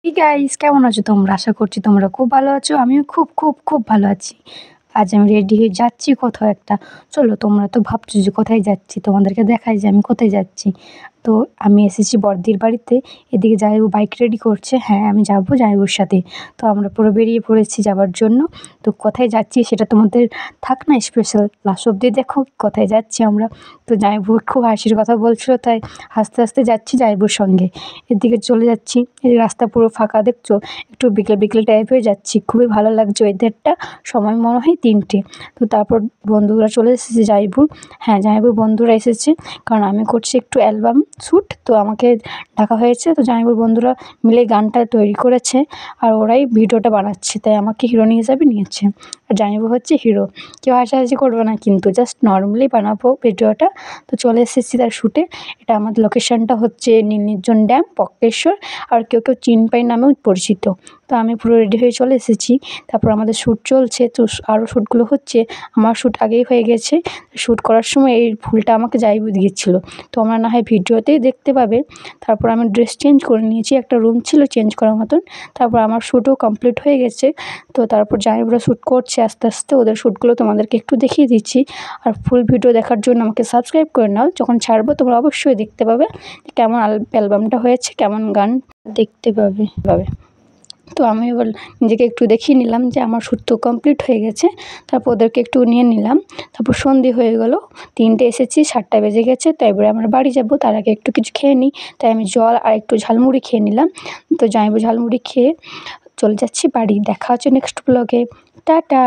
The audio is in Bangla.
এই গাইস, কেমন আছো তোমরা? আশা করছি তোমরা খুব ভালো আছো। আমিও খুব খুব খুব ভালো আছি। আজ আমি রেডি হয়ে যাচ্ছি কোথাও একটা। চলো, তোমরা তো ভাবছো যে কোথায় যাচ্ছি, তোমাদেরকে দেখাই যে আমি কোথায় যাচ্ছি। তো আমি এসেছি বড়দির বাড়িতে। এদিকে জামাইবাবু বাইক রেডি করছে। হ্যাঁ, আমি যাবো জামাইবাবুর সাথে। তো আমরা পুরো বেরিয়ে পড়েছি যাবার জন্য। তো কোথায় যাচ্ছি সেটা তোমাদের থাক না স্পেশাল, লাস্ট অব্দি দেখো কোথায় যাচ্ছি আমরা। তো জামাইবাবু খুব হাসির কথা বলছিল, তাই হাসতে হাসতে যাচ্ছি জামাইবাবুর সঙ্গে। এদিকে চলে যাচ্ছি, এই রাস্তা পুরো ফাঁকা দেখছো। একটু বিকেল বিকেল টাইপের যাচ্ছি, খুবই ভালো লাগছে ওয়েদারটা। সময় মনে হয় 3টে। তো তারপর বন্ধুরা চলে এসেছে জামাইবাবুর। হ্যাঁ, জামাইবাবুর বন্ধুরা এসেছে, কারণ আমি করছি একটু অ্যালবাম শ্যুট, তো আমাকে ডাকা হয়েছে। তো জামাইবাবুর বন্ধুরা মিলে গানটা তৈরি করেছে, আর ওরাই ভিডিওটা বানাচ্ছে, তাই আমাকে হিরোইন হিসাবে নিয়েছে। আর জামাইবাবু হচ্ছে হিরো। কেউ হাসাহাসি করবে না কিন্তু, জাস্ট নর্মালি বানাবো ভিডিওটা। তো চলে এসেছি তার শ্যুটে। এটা আমাদের লোকেশনটা হচ্ছে নির্জন ড্যাম, বক্রেশ্বর। আর কেউ কেউ চিনপাই নামেও পরিচিত। তো আমি পুরো রেডি হয়ে চলে এসেছি। তারপর আমাদের শ্যুট চলছে, তো আরও শ্যুটগুলো হচ্ছে। আমার শ্যুট আগেই হয়ে গেছে। শ্যুট করার সময় এই ফুলটা আমাকে জামাইবাবু দিয়েছিল, তোমরা না হয় ভিডিওতেই দেখতে পাবে। তারপর আমি ড্রেস চেঞ্জ করে নিয়েছি, একটা রুম ছিল চেঞ্জ করার মতন। তারপর আমার শ্যুটও কমপ্লিট হয়ে গেছে। তো তারপর জামাইবাবুরা শ্যুট করছে আস্তে আস্তে, ওদের শ্যুটগুলো তোমাদেরকে একটু দেখিয়ে দিচ্ছি। আর ফুল ভিডিও দেখার জন্য আমাকে সাবস্ক্রাইব করে নাও, যখন ছাড়বো তোমরা অবশ্যই দেখতে পাবে কেমন অ্যালবামটা হয়েছে, কেমন গান দেখতে পাবে। তো আমি এবার নিজেকে একটু দেখিয়ে নিলাম যে আমার শ্যুট তো কমপ্লিট হয়ে গেছে। তারপর ওদেরকে একটু নিয়ে নিলাম। তারপর সন্ধে হয়ে গেল, 3টে এসেছি, 7টা বেজে গেছে। তো এবারে আমরা বাড়ি যাব, তার আগে একটু কিছু খেয়ে নিই। তাই আমি জল আর একটু ঝালমুড়ি খেয়ে নিলাম। তো জামাইবাবু ঝালমুড়ি খেয়ে চলে যাচ্ছি বাড়ি। দেখা হচ্ছে নেক্সট ব্লগে। টাটা।